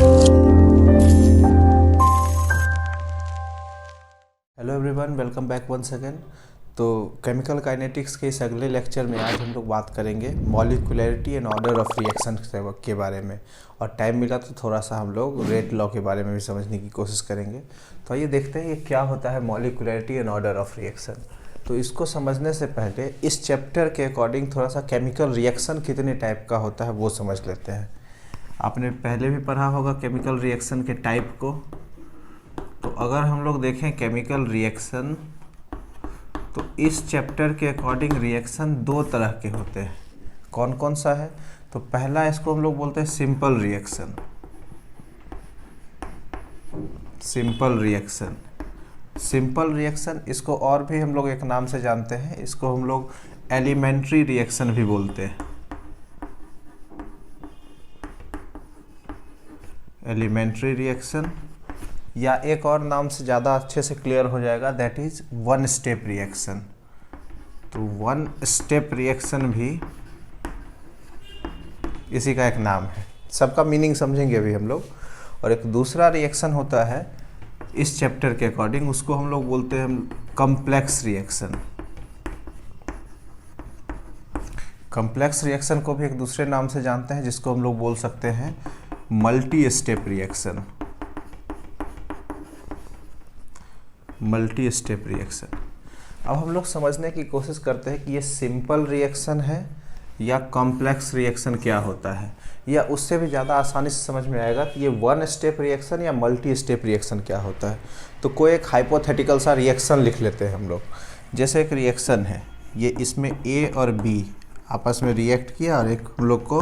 Hello everyone, welcome back once again. तो chemical kinetics के इस अगले लेक्चर में आज हम लोग बात करेंगे molecularity and order of reaction के बारे में, और टाइम मिला तो थोड़ा सा हम लोग रेट लॉ के बारे में भी समझने की कोशिश करेंगे। तो आइए देखते हैं ये क्या होता है molecularity and order of reaction. तो इसको समझने से पहले इस चैप्टर के अकॉर्डिंग थोड़ा सा केमिकल रिएक्शन कितने टाइप का होता है वो समझ लेते हैं। आपने पहले भी पढ़ा होगा केमिकल रिएक्शन के टाइप को। तो अगर हम लोग देखें केमिकल रिएक्शन, तो इस चैप्टर के अकॉर्डिंग रिएक्शन दो तरह के होते हैं। कौन कौन सा है? तो पहला इसको हम लोग बोलते हैं simple reaction. Simple reaction, simple reaction इसको और भी हम लोग एक नाम से जानते हैं, इसको हम लोग एलिमेंट्री रिएक्शन भी बोलते हैं। एलिमेंट्री रिएक्शन, या एक और नाम से ज़्यादा अच्छे से क्लियर हो जाएगा, that is one step reaction. तो वन स्टेप रिएक्शन भी इसी का एक नाम है। सबका मीनिंग समझेंगे अभी हम लोग। और एक दूसरा रिएक्शन होता है इस चैप्टर के अकॉर्डिंग, उसको हम लोग बोलते हैं कॉम्प्लेक्स रिएक्शन। कॉम्प्लेक्स रिएक्शन को भी एक दूसरे नाम से जानते हैं, जिसको हम लोग बोल सकते हैं multi step reaction. Multi step reaction. अब हम लोग समझने की कोशिश करते हैं कि ये सिंपल रिएक्शन है या कॉम्प्लेक्स रिएक्शन क्या होता है, या उससे भी ज़्यादा आसानी से समझ में आएगा कि ये वन स्टेप रिएक्शन या मल्टी स्टेप रिएक्शन क्या होता है। तो कोई एक हाइपोथेटिकल सा रिएक्शन लिख लेते हैं हम लोग। जैसे एक रिएक्शन है, ये इसमें ए और बी आपस में रिएक्ट किया और एक हम लोग को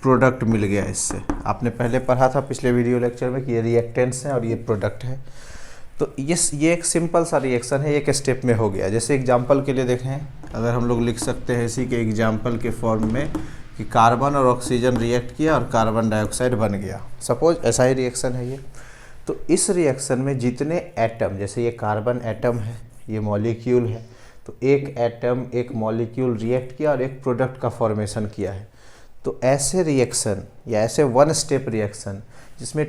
प्रोडक्ट मिल गया इससे। आपने पहले पढ़ा था पिछले वीडियो लेक्चर में कि ये रिएक्टेंट्स हैं और ये प्रोडक्ट है। तो ये एक सिंपल सा रिएक्शन है, एक स्टेप में हो गया। जैसे एग्जांपल के लिए देखें, अगर हम लोग लिख सकते हैं इसी के एग्जांपल के फॉर्म में कि कार्बन और ऑक्सीजन रिएक्ट किया और कार्बन डाइऑक्साइड बन गया, सपोज ऐसा ही रिएक्शन है ये। तो इस रिएक्शन में जितने एटम, जैसे ये कार्बन एटम है, ये मॉलिक्यूल है, तो एक एटम एक मॉलिक्यूल रिएक्ट किया और एक प्रोडक्ट का फॉर्मेशन किया है। तो ऐसे रिएक्शन या ऐसे वन स्टेप रिएक्शन जिसमें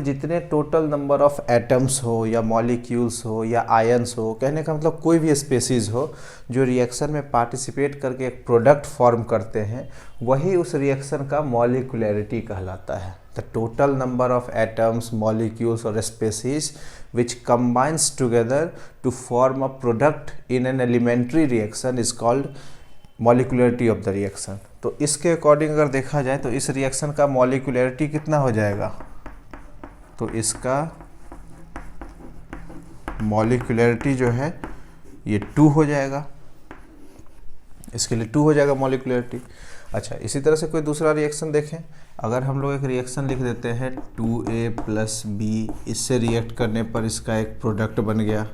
जितने टोटल नंबर ऑफ एटम्स हो या मॉलिक्यूल्स हो या आयन्स हो, कहने का मतलब कोई भी स्पेसीज हो जो रिएक्शन में पार्टिसिपेट करके एक प्रोडक्ट फॉर्म करते हैं, वही उस रिएक्शन का मॉलिक्यूलरिटी कहलाता है। The total number of atoms, molecules और species which combines together to form a product in an elementary reaction is called molecularity of the reaction. तो इसके अकॉर्डिंग अगर देखा जाए तो इस रिएक्शन का मॉलिक्यूलरिटी कितना हो जाएगा? तो इसका मॉलिक्यूलरिटी जो है ये 2 हो जाएगा। इसके लिए 2 हो जाएगा मॉलिक्यूलरिटी। अच्छा, इसी तरह से कोई दूसरा रिएक्शन देखें। अगर हम लोग एक रिएक्शन लिख देते हैं 2A + B, इससे रिएक्ट करने पर इसका एक प्रोडक्ट बन गया।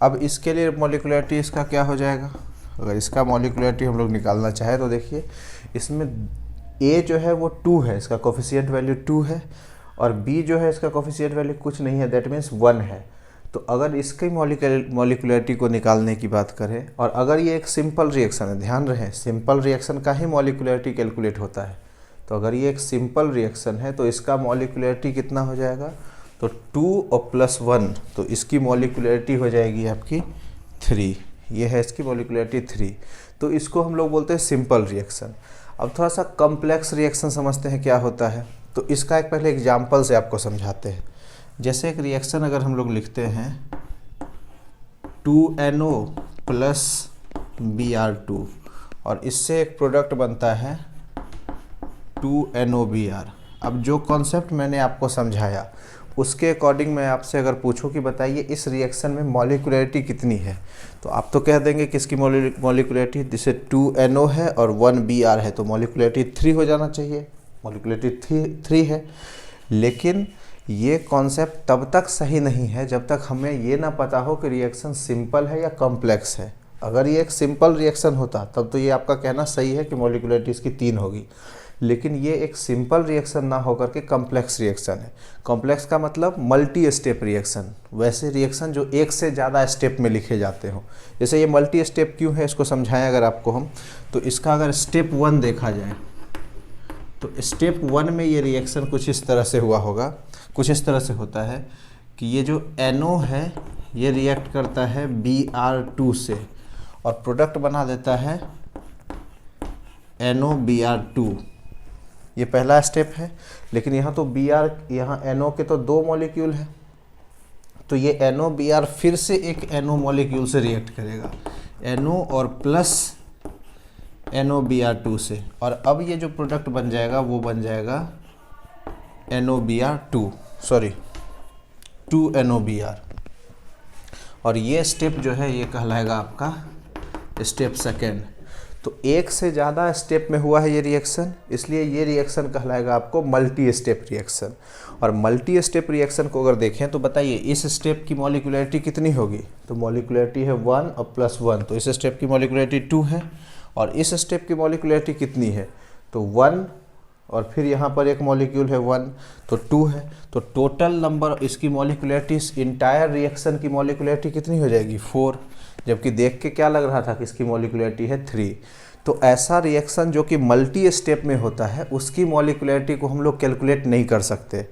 अब इसके लिए मॉलिक्यूलरिटी इसका क्या हो जाएगा? अगर इसका मॉलिक्यूलरिटी हम लोग निकालना चाहें तो देखिए, इसमें A जो है वो 2 है, इसका कोफिशिएंट वैल्यू 2 है, और B जो है इसका कोफिशिएंट वैल्यू कुछ नहीं है, दैट मीन्स 1 है। तो अगर इसकी मॉलिक्यूलरिटी को निकालने की बात करें, और अगर ये एक सिंपल रिएक्शन है, ध्यान रहे सिंपल रिएक्शन का ही मॉलिक्यूलरिटी कैलकुलेट होता है। तो अगर ये एक सिंपल रिएक्शन है तो इसका मॉलिक्यूलरिटी कितना हो जाएगा? तो 2 और +1, तो इसकी मॉलिक्यूलरिटी हो जाएगी आपकी 3। ये है इसकी मॉलिक्यूलरिटी 3। तो इसको हम लोग बोलते हैं सिंपल रिएक्शन। अब थोड़ा सा कॉम्प्लेक्स रिएक्शन समझते हैं क्या होता है। तो इसका एक पहले एग्जांपल से आपको समझाते हैं। जैसे एक रिएक्शन अगर हम लोग लिखते हैं 2NO + Br2, और इससे एक प्रोडक्ट बनता है 2NOBr। अब जो कॉन्सेप्ट मैंने आपको समझाया उसके अकॉर्डिंग मैं आपसे अगर पूछूं कि बताइए इस रिएक्शन में मॉलिक्यूलरिटी कितनी है, तो आप तो कह देंगे कि इसकी मॉलिक्यूलरिटी जैसे 2NO है और 1Br है, तो मॉलिक्यूलरिटी 3 हो जाना चाहिए। मॉलिक्यूलरिटी 3 है। लेकिन ये कॉन्सेप्ट तब तक सही नहीं है जब तक हमें ये ना पता हो कि रिएक्शन सिंपल है या कॉम्प्लेक्स है। अगर ये एक सिंपल रिएक्शन होता तब तो ये आपका कहना सही है कि मॉलिक्यूलरिटी इसकी 3 होगी, लेकिन ये एक सिंपल रिएक्शन ना होकर के कॉम्प्लेक्स रिएक्शन है। कॉम्प्लेक्स का मतलब मल्टी स्टेप रिएक्शन, वैसे रिएक्शन जो एक से ज़्यादा स्टेप में लिखे जाते हों। जैसे ये मल्टी स्टेप क्यों है इसको समझाएं अगर आपको हम, तो इसका अगर स्टेप 1 देखा जाए तो स्टेप 1 में ये रिएक्शन कुछ इस तरह से हुआ होगा, कुछ इस तरह से होता है कि ये जो NO है ये रिएक्ट करता है Br2 से और प्रोडक्ट बना देता है NOBr2। ये पहला स्टेप है, लेकिन यहाँ तो Br, यहाँ NO के तो 2 मॉलिक्यूल है, तो ये NOBr फिर से एक NO मॉलिक्यूल से रिएक्ट करेगा, NO और प्लस NOBr2 से, और अब ये जो प्रोडक्ट बन जाएगा वो बन जाएगा NOBr2, सॉरी 2NOBr। और ये स्टेप जो है ये कहलाएगा आपका स्टेप सेकेंड। तो एक से ज़्यादा स्टेप में हुआ है ये रिएक्शन, इसलिए ये रिएक्शन कहलाएगा आपको मल्टी स्टेप रिएक्शन। और मल्टी स्टेप रिएक्शन को अगर देखें तो बताइए इस स्टेप की मॉलिक्यूलरिटी कितनी होगी, तो मॉलिक्यूलरिटी है 1 और +1, तो इस स्टेप की मॉलिक्यूलरिटी 2 है, और इस स्टेप की मॉलिक्यूलरिटी कितनी है, तो 1 और फिर यहाँ पर एक मॉलिक्यूल है 1, तो 2 है। तो टोटल नंबर इसकी मॉलिक्यूलरिटी, इस इंटायर रिएक्शन की मॉलिक्यूलरिटी कितनी हो जाएगी, 4, जबकि देख के क्या लग रहा था कि इसकी मॉलिक्यूलरिटी है 3। तो ऐसा रिएक्शन जो कि मल्टी स्टेप में होता है उसकी मॉलिक्यूलरिटी को हम लोग कैलकुलेट नहीं कर सकते।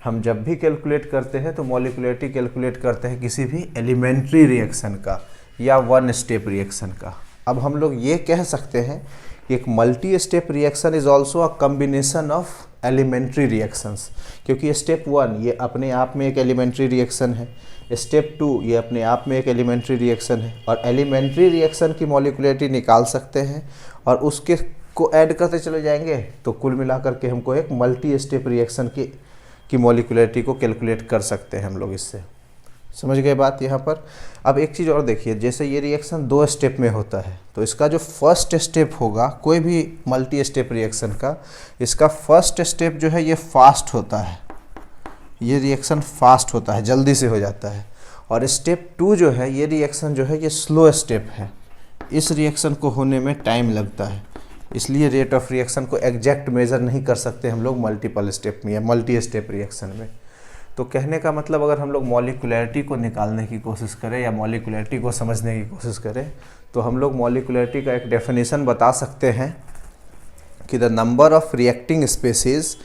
हम जब भी कैलकुलेट करते हैं तो मॉलिक्यूलरिटी कैलकुलेट करते हैं किसी भी एलिमेंट्री रिएक्शन का या 1 स्टेप रिएक्शन का। अब हम लोग ये कह सकते हैं कि एक multi step reaction is also a combination of elementary reactions, क्योंकि स्टेप 1 ये अपने आप में एक एलिमेंट्री रिएक्शन है, स्टेप 2 ये अपने आप में एक एलिमेंट्री रिएक्शन है, और एलिमेंट्री रिएक्शन की मॉलिक्यूलरिटी निकाल सकते हैं और उसके को ऐड करते चले जाएंगे, तो कुल मिलाकर के हमको एक मल्टी स्टेप रिएक्शन की मॉलिक्यूलरिटी को कैलकुलेट कर सकते हैं हम लोग इससे। समझ गए बात यहाँ पर। अब एक चीज़ और देखिए, जैसे ये रिएक्शन 2 स्टेप में होता है, तो इसका जो फर्स्ट स्टेप होगा कोई भी मल्टी स्टेप रिएक्शन का, इसका फर्स्ट स्टेप जो है ये फास्ट होता है, ये रिएक्शन फास्ट होता है, जल्दी से हो जाता है। और स्टेप 2 जो है ये रिएक्शन जो है ये स्लो स्टेप है, इस रिएक्शन को होने में टाइम लगता है, इसलिए रेट ऑफ रिएक्शन को एग्जैक्ट मेज़र नहीं कर सकते हम लोग मल्टीपल स्टेप में या मल्टी स्टेप रिएक्शन में। तो कहने का मतलब अगर हम लोग मॉलिक्यूलरिटी को निकालने की कोशिश करें या मॉलिक्यूलरिटी को समझने की कोशिश करें, तो हम लोग मॉलिक्यूलरिटी का एक डेफिनेशन बता सकते हैं कि the number of reacting species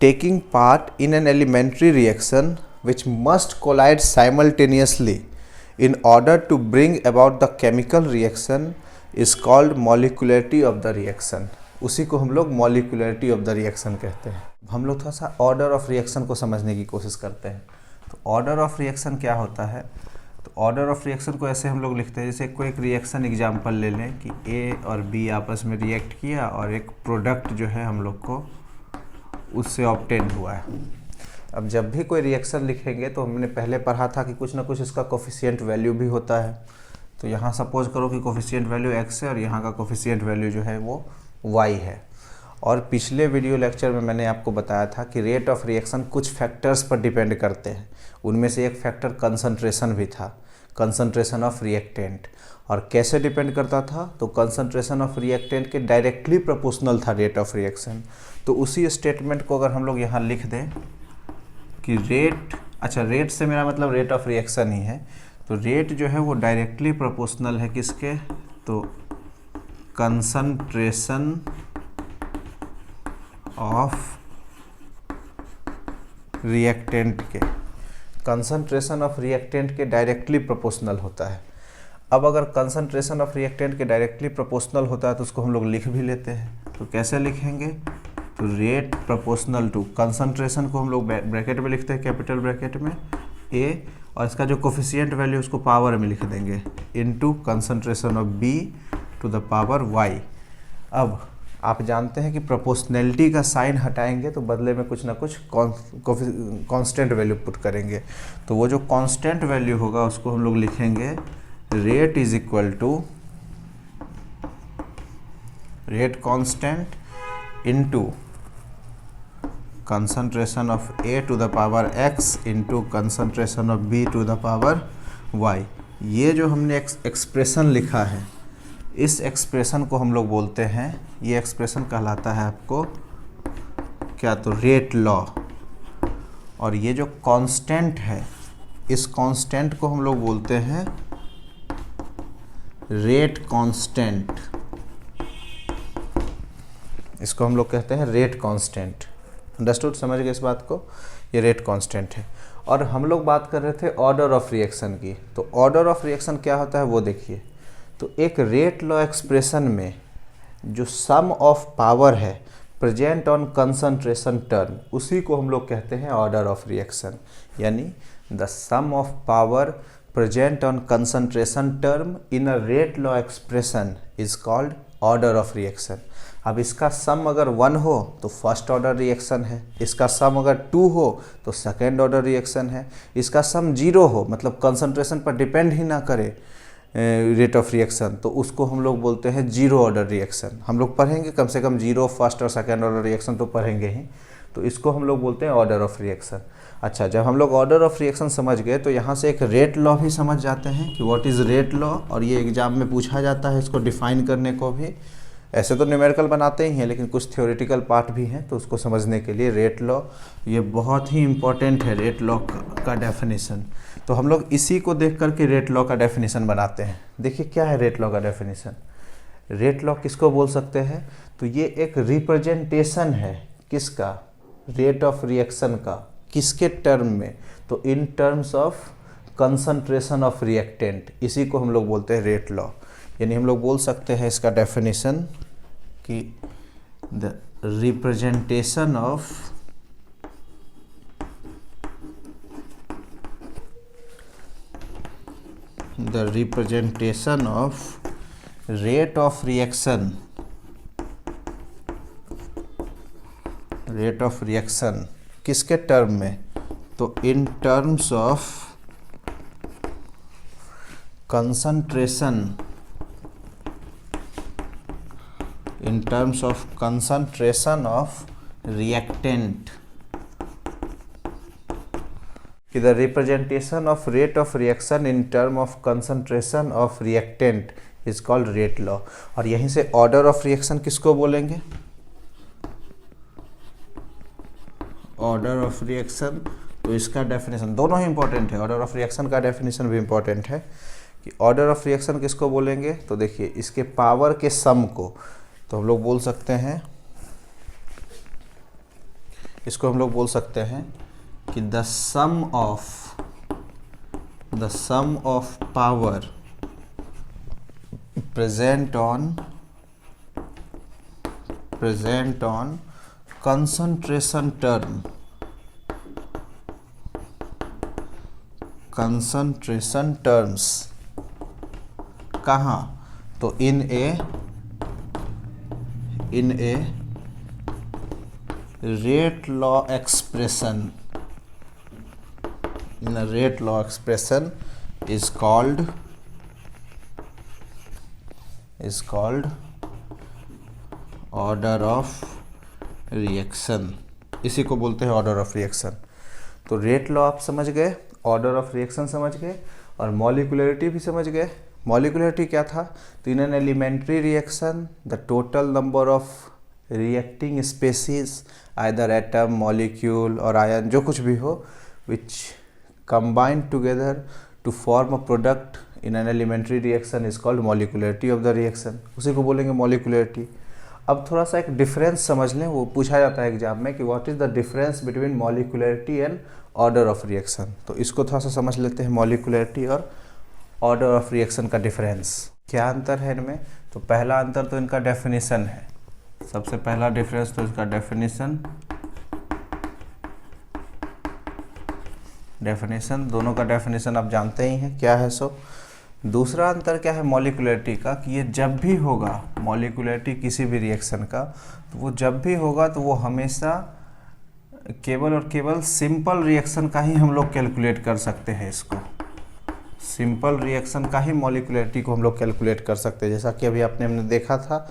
taking part in an elementary reaction which must collide simultaneously in order to bring about the chemical reaction is called molecularity of the reaction। उसी को हम लोग molecularity of the reaction कहते हैं। हम लोग थोड़ा सा order of reaction को समझने की कोशिश करते हैं। तो order of reaction क्या होता है, तो order of reaction को ऐसे हम लोग लिखते हैं, जैसे कोई एक रिएक्शन एग्जाम्पल ले लें कि A और B आपस में रिएक्ट किया और एक प्रोडक्ट जो है हम लोग को उससे ऑब्टेन हुआ है। अब जब भी कोई रिएक्शन लिखेंगे तो हमने पहले पढ़ा था कि कुछ ना कुछ इसका कोफिशिएंट वैल्यू भी होता है। तो यहाँ सपोज करो कि कोफिशिएंट वैल्यू x है और यहाँ का कोफिशिएंट वैल्यू जो है वो y है। और पिछले वीडियो लेक्चर में मैंने आपको बताया था कि रेट ऑफ रिएक्शन कुछ फैक्टर्स पर डिपेंड करते हैं, उनमें से एक फैक्टर कंसंट्रेशन भी था, कंसंट्रेशन ऑफ रिएक्टेंट। और कैसे डिपेंड करता था, तो कंसंट्रेशन ऑफ रिएक्टेंट के डायरेक्टली प्रोपोर्शनल था रेट ऑफ रिएक्शन। तो उसी स्टेटमेंट को अगर हम लोग यहाँ लिख दें कि रेट, अच्छा रेट से मेरा मतलब रेट ऑफ रिएक्शन ही है, तो रेट जो है वो डायरेक्टली प्रोपोर्शनल है किसके, तो कंसंट्रेशन ऑफ रिएक्टेंट के, कंसंट्रेशन ऑफ रिएक्टेंट के डायरेक्टली प्रोपोर्शनल होता है। अब अगर कंसंट्रेशन ऑफ रिएक्टेंट के डायरेक्टली प्रोपोर्शनल होता है तो उसको हम लोग लिख भी लेते हैं। तो कैसे लिखेंगे, तो रेट प्रोपोर्शनल टू कंसंट्रेशन को हम लोग ब्रैकेट में लिखते हैं, कैपिटल ब्रैकेट में A, और इसका जो कोफिशिएंट वैल्यू उसको पावर में लिख देंगे, into concentration of B to the power Y। अब आप जानते हैं कि प्रोपोर्शनैलिटी का साइन हटाएंगे तो बदले में कुछ ना कुछ कांस्टेंट वैल्यू पुट करेंगे। तो वो जो कांस्टेंट वैल्यू होगा उसको हम लोग लिखेंगे rate is equal to rate constant into concentration of A to the power x into concentration of B to the power y। ये जो हमने एक्सप्रेशन लिखा है, इस एक्सप्रेशन को हम लोग बोलते हैं, ये एक्सप्रेशन कहलाता है आपको क्या, तो रेट लॉ। और ये जो कांस्टेंट है, इस कांस्टेंट को हम लोग बोलते हैं रेट कांस्टेंट। इसको हम लोग कहते हैं रेट कांस्टेंट। अंडरस्टूड, समझ गए इस बात को, ये रेट कांस्टेंट है। और हम लोग बात कर रहे थे ऑर्डर ऑफ रिएक्शन की, तो ऑर्डर ऑफ रिएक्शन क्या होता है वो देखिए। तो एक रेट लॉ एक्सप्रेशन में जो सम ऑफ पावर है प्रेजेंट ऑन कंसंट्रेशन टर्म, उसी को हम लोग कहते हैं ऑर्डर ऑफ रिएक्शन। यानी the sum of power present on concentration term in a rate law expression is called order of reaction. अब इसका सम अगर 1 हो तो फर्स्ट ऑर्डर रिएक्शन है, इसका सम अगर 2 हो तो सेकेंड ऑर्डर रिएक्शन है, इसका सम 0 हो मतलब कंसंट्रेशन पर डिपेंड ही ना करे रेट ऑफ रिएक्शन, तो उसको हम लोग बोलते हैं जीरो ऑर्डर रिएक्शन। हम लोग पढ़ेंगे कम से कम जीरो, फर्स्ट और सेकेंड ऑर्डर रिएक्शन तो पढ़ेंगे ही, तो इसको हम लोग बोलते हैं ऑर्डर ऑफ रिएक्शन। अच्छा, जब हम लोग ऑर्डर ऑफ रिएक्शन समझ गए तो यहाँ से एक रेट लॉ भी समझ जाते हैं कि व्हाट इज़ रेट लॉ, और ये एग्जाम में पूछा जाता है इसको डिफाइन करने को भी। ऐसे तो न्यूमेरिकल बनाते ही हैं लेकिन कुछ थ्योरेटिकल पार्ट भी हैं, तो उसको समझने के लिए रेट लॉ ये बहुत ही इम्पोर्टेंट है, रेट लॉ का डेफिनेशन। तो हम लोग इसी को देख करके रेट लॉ का डेफिनेशन बनाते हैं। देखिए क्या है रेट लॉ का डेफिनेशन। रेट लॉ किसको बोल सकते हैं, तो ये एक रिप्रेजेंटेशन है किसका, रेट ऑफ रिएक्शन का, किसके टर्म में, तो in terms of concentration of reactant, इसी को हम लोग बोलते हैं रेट लॉ। यानी हम लोग बोल सकते हैं इसका डेफिनेशन कि the representation of rate of reaction किसके टर्म में, तो in terms of concentration of reactant, कि the representation of rate of reaction in term of concentration of reactant is called rate law. और यहीं से ऑर्डर ऑफ रिएक्शन किसको बोलेंगे, order of reaction, तो इसका डेफिनेशन दोनों ही इंपॉर्टेंट है, ऑर्डर ऑफ रिएक्शन का डेफिनेशन भी इंपॉर्टेंट है कि ऑर्डर ऑफ रिएक्शन किसको बोलेंगे। तो देखिए इसके पावर के सम को तो हम लोग बोल सकते हैं, इसको हम लोग बोल सकते हैं कि the sum of power present on concentration terms कहाँ, तो in a rate law expression, in a rate law expression is called order of reaction, इसी को बोलते हैं ऑर्डर ऑफ रिएक्शन। तो रेट लॉ आप समझ गए, ऑर्डर ऑफ रिएक्शन समझ गए, और मॉलिक्युलरिटी भी समझ गए। मॉलिक्युलरिटी क्या था, तो in an elementary reaction the total number of reacting species either atom, molecule और आयन, जो कुछ भी हो, विच combined together to form a product in an elementary reaction is called molecularity of the reaction, उसी को बोलेंगे molecularity। अब थोड़ा सा एक डिफरेंस समझ लें, वो पूछा जाता है एग्जाम में कि what is the difference between molecularity and order of reaction. तो इसको थोड़ा सा समझ लेते हैं, molecularity और ऑर्डर ऑफ रिएक्शन का डिफरेंस क्या अंतर है इनमें। तो पहला अंतर तो इनका डेफिनेशन है, सबसे पहला डिफरेंस तो इसका डेफिनेशन, दोनों का डेफिनेशन आप जानते ही हैं क्या है। सो दूसरा अंतर क्या है मॉलिक्युलरिटी का, कि ये जब भी होगा मॉलिक्युलरिटी किसी भी रिएक्शन का, तो वो जब भी होगा तो वो हमेशा केवल और केवल सिंपल रिएक्शन का ही हम लोग कैलकुलेट कर सकते हैं। इसको सिंपल रिएक्शन का ही मॉलिक्युलरिटी को हम लोग कैलकुलेट कर सकते हैं। जैसा कि अभी हमने देखा था,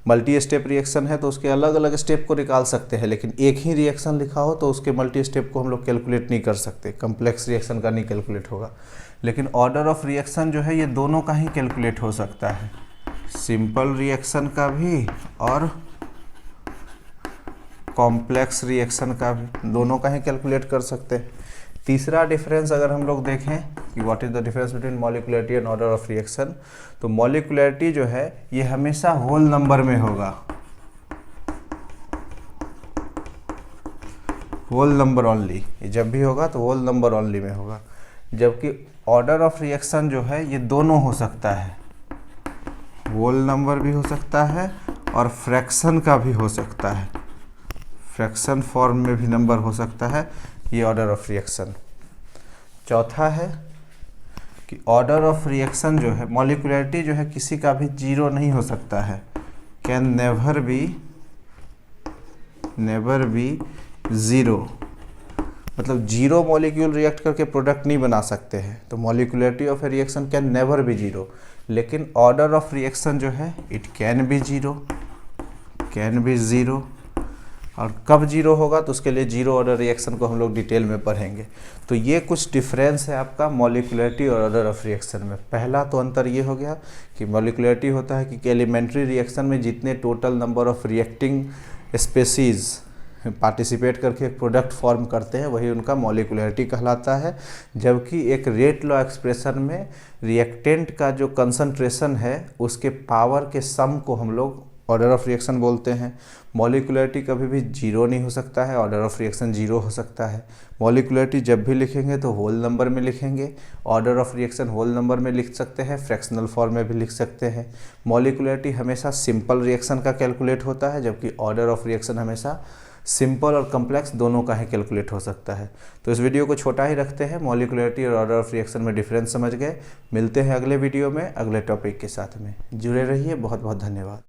मल्टी स्टेप रिएक्शन है तो उसके अलग अलग स्टेप को निकाल सकते हैं, लेकिन एक ही रिएक्शन लिखा हो तो उसके मल्टी स्टेप को हम लोग कैलकुलेट नहीं कर सकते, कम्प्लेक्स रिएक्शन का नहीं कैलकुलेट होगा। लेकिन ऑर्डर ऑफ रिएक्शन जो है ये दोनों का ही कैलकुलेट हो सकता है, सिंपल रिएक्शन का भी और कॉम्प्लेक्स रिएक्शन का भी, दोनों का ही कैलकुलेट कर सकते हैं। तीसरा डिफरेंस अगर हम लोग देखें कि what is the difference between molecularity and order of reaction, तो मॉलिक्युलरिटी जो है ये हमेशा होल नंबर में होगा, होल नंबर ओनली, जब भी होगा तो होल नंबर ओनली में होगा। जबकि ऑर्डर ऑफ रिएक्शन जो है ये दोनों हो सकता है, होल नंबर भी हो सकता है और फ्रैक्शन का भी हो सकता है, फ्रैक्शन फॉर्म में भी नंबर हो सकता है, ये ऑर्डर ऑफ रिएक्शन। चौथा है कि ऑर्डर ऑफ रिएक्शन जो है, मॉलिक्यूलरिटी जो है किसी का भी जीरो नहीं हो सकता है, कैन नेवर बी ज़ीरो, मतलब जीरो मॉलिक्यूल रिएक्ट करके प्रोडक्ट नहीं बना सकते हैं, तो molecularity of A reaction can never be zero. लेकिन ऑर्डर ऑफ रिएक्शन जो है इट कैन बी ज़ीरो, और कब जीरो होगा तो उसके लिए जीरो ऑर्डर रिएक्शन को हम लोग डिटेल में पढ़ेंगे। तो ये कुछ डिफरेंस है आपका मॉलिक्यूलरिटी और ऑर्डर ऑफ रिएक्शन में। पहला तो अंतर ये हो गया कि मॉलिक्यूलरिटी होता है कि एलिमेंट्री रिएक्शन में जितने total number of reacting species participate करके एक प्रोडक्ट फॉर्म करते हैं वही उनका मॉलिक्यूलरिटी कहलाता है। जबकि एक रेट लॉ एक्सप्रेशन में रिएक्टेंट का जो कंसंट्रेशन है उसके पावर के सम को हम लोग ऑर्डर ऑफ रिएक्शन बोलते हैं। मॉलिक्यूलरिटी कभी भी जीरो नहीं हो सकता है, ऑर्डर ऑफ रिएक्शन जीरो हो सकता है। मॉलिक्यूलरिटी जब भी लिखेंगे तो होल नंबर में लिखेंगे, order of reaction whole number में लिख सकते हैं, फ्रैक्शनल फॉर्म में भी लिख सकते हैं। मॉलिक्यूलरिटी हमेशा सिंपल रिएक्शन का कैलकुलेट होता है, जबकि ऑर्डर ऑफ रिएक्शन हमेशा सिंपल और कम्प्लेक्स दोनों का ही कैलकुलेट हो सकता है। तो इस वीडियो को छोटा ही रखते हैं, मॉलिक्यूलरिटी और ऑर्डर ऑफ रिएक्शन में डिफरेंस समझ गए। मिलते हैं अगले वीडियो में अगले टॉपिक के साथ में, जुड़े रहिए। बहुत बहुत धन्यवाद।